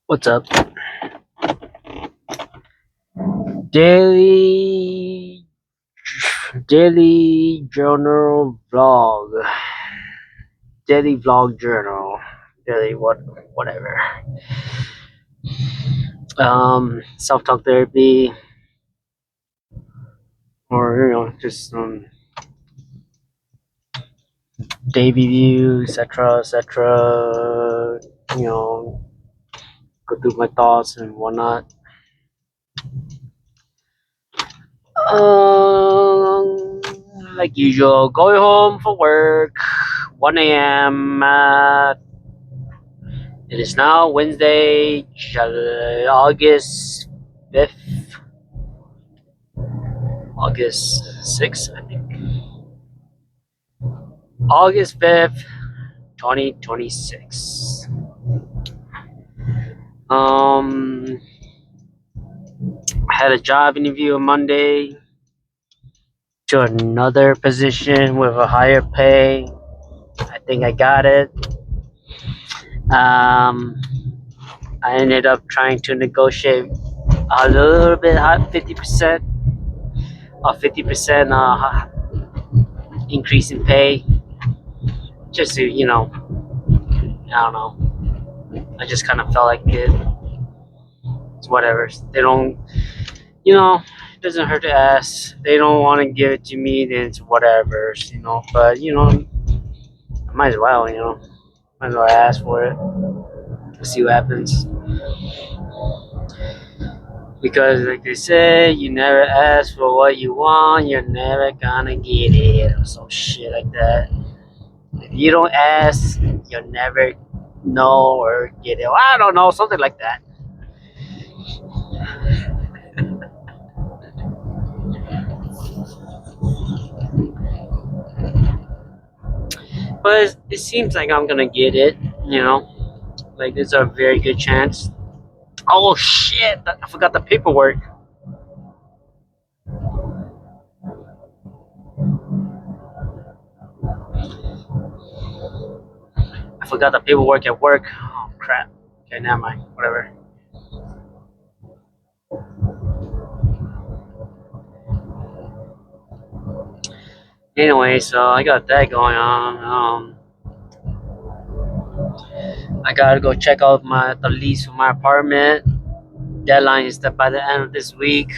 What's up? Daily daily journal vlog. Daily vlog journal. Daily whatever. Self talk therapy or just day review, etc. You know, go through my thoughts and whatnot. Um like usual, going home for work, 1 a.m. It is now Wednesday, August 5th, August 6th, I think. August 5th, 2026. Um, I had a job interview on Monday to another position with a higher pay. I think I got it. Um, I ended up trying to negotiate a little bit high, 50%, a 50% increase in pay, just to, I don't know. I just kind of felt like it's whatever. They don't, it doesn't hurt to ask. They don't want to give it to me, then it's whatever. But, I might as well. Might as well ask for it. We'll see what happens. Because, like they say, you never ask for what you want, you're never gonna get it, or some shit like that. If you don't ask, you'll never know or get it. I don't know, something like that. But it seems like I'm gonna get it. Like there's a very good chance. Oh shit! I forgot the paperwork. I forgot the paperwork at work. Oh crap. Okay, never mind. Whatever. Anyway, so I got that going on. I gotta go check out the lease for my apartment. Deadline is that by the end of this week.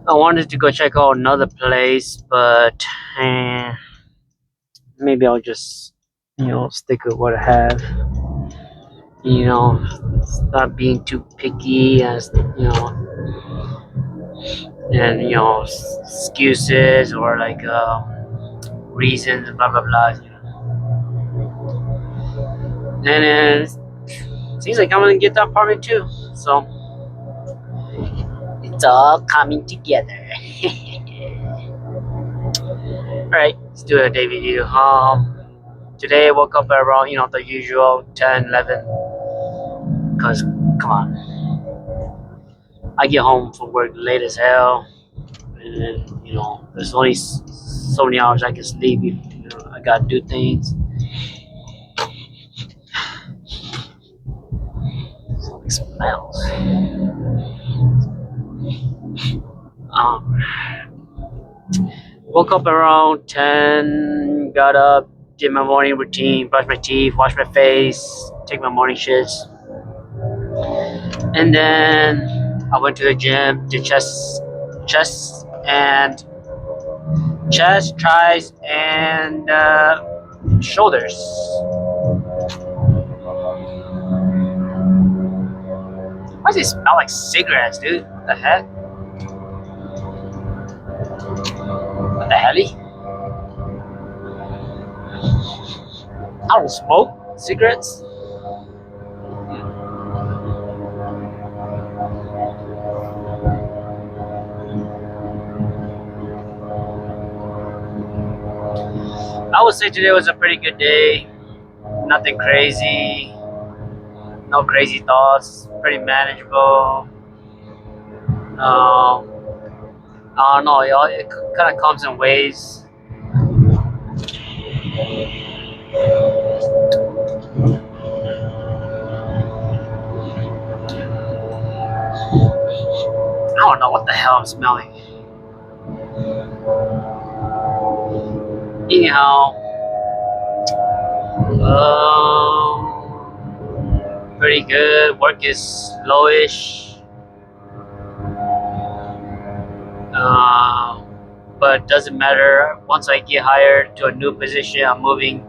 I wanted to go check out another place, but eh, maybe I'll just stick with what I have. Stop being too picky as and excuses or like reasons, blah blah blah. And then it seems like I'm gonna get the apartment too. So it's all coming together. All right, let's do a day video. Today I woke up around the usual 10, 11. Cause come on, I get home from work late as hell, and then there's only so many hours I can sleep. I gotta do things. It smells. Um, Woke up around 10. Got up, did my morning routine, brushed my teeth, washed my face, take my morning shits, and then I went to the gym, did and chest, tries, and shoulders. Why does it smell like cigarettes, dude? What the heck? What the helly? I don't smoke cigarettes. I would say today was a pretty good day. Nothing crazy. No crazy thoughts. Pretty manageable. I don't know, y'all. It kind of comes in waves. don't know what the hell I'm smelling. Anyhow, pretty good. Work is lowish, uh, but doesn't matter. Once I get hired to a new position, I'm moving.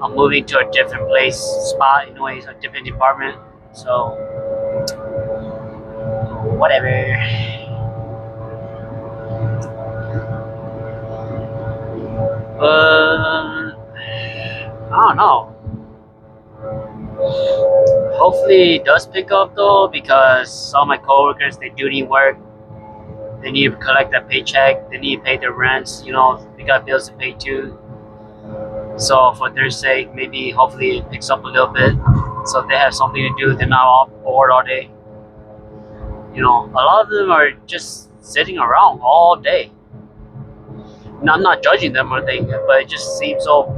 I'm moving to a different place, spot, anyways, a different department. So whatever. I don't know. Hopefully it does pick up though, because some of my coworkers, they do need work. They need to collect that paycheck. They need to pay their rents. You know, they got bills to pay too. So for their sake, maybe hopefully it picks up a little bit, so they have something to do. They're not all bored all day. You know, a lot of them are just sitting around all day. Now, I'm not judging them or anything, but it just seems so.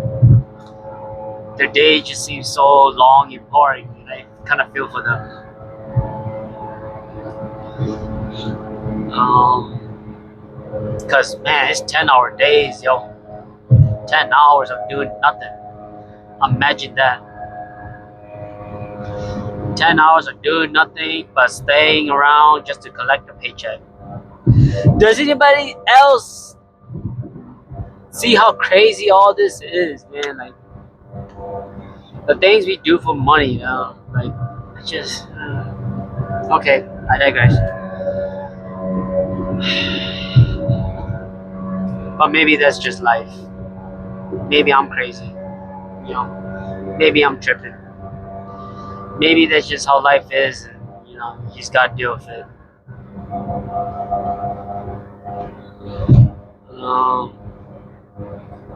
Their day just seems so long and boring, and I kind of feel for them. Cause man, it's 10-hour days, yo. 10 hours of doing nothing. Imagine that. 10 hours of doing nothing but staying around just to collect a paycheck. Does anybody else see how crazy all this is, man? Like the things we do for money, you know? Like it's just okay. I digress. But maybe that's just life. Maybe I'm crazy. You know, maybe I'm tripping. Maybe that's just how life is, and you know, you just gotta deal with it. Um,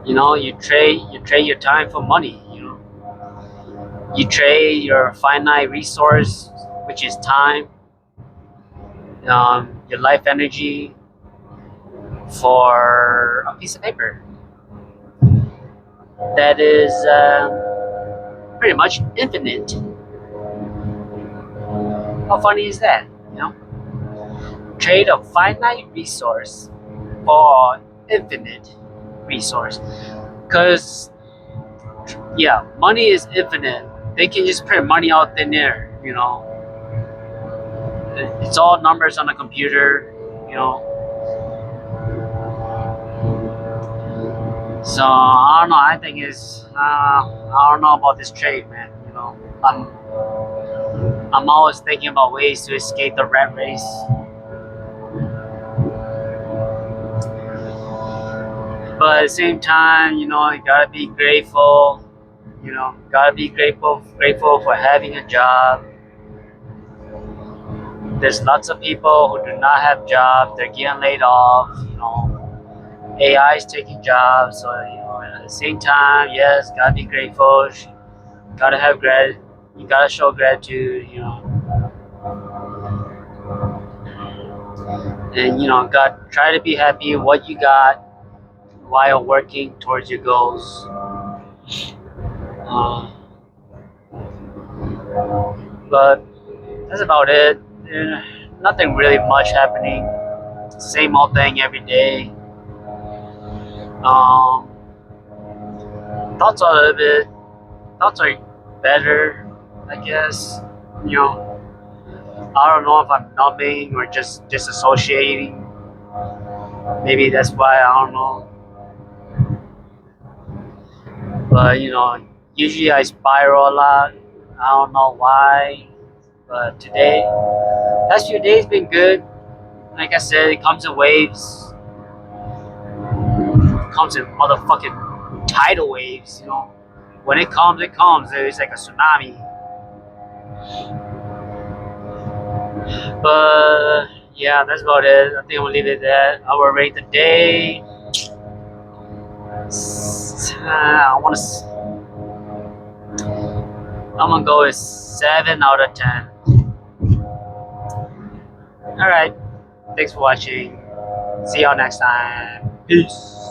you know, you trade your time for money. You know, you trade your finite resource, which is time, your life energy, for a piece of paper that is pretty much infinite. How funny is that? You know, trade a finite resource for infinite resource. Because yeah, money is infinite. They can just print money out thin air. You know, it's all numbers on a computer. You know, so I don't know. I think it's I don't know about this trade, man. You know, I'm always thinking about ways to escape the rat race. But at the same time, you know, you gotta be grateful. You know, gotta be grateful for having a job. There's lots of people who do not have jobs. They're getting laid off. You know, AI is taking jobs. So you know, at the same time, yes, gotta be grateful. Gotta have You gotta show gratitude. You know, and you know, got try to be happy with what you got while working towards your goals. Uh, but that's about it. Nothing really much happening. Same old thing every day. Um, thoughts are a little bit. Thoughts are better, I guess. You know, I don't know if I'm numbing or just disassociating. Maybe that's why, I don't know. But you know, usually I spiral a lot. I don't know why, but today, last few days been good. Like I said, it comes in waves. It comes in motherfucking tidal waves. You know, when it comes, it comes. It's like a tsunami. But yeah, that's about it. I think I'm gonna leave it at that. I will rate the day. I want to. I'm gonna go with 7 out of 10. All right. Thanks for watching. See y'all next time. Peace.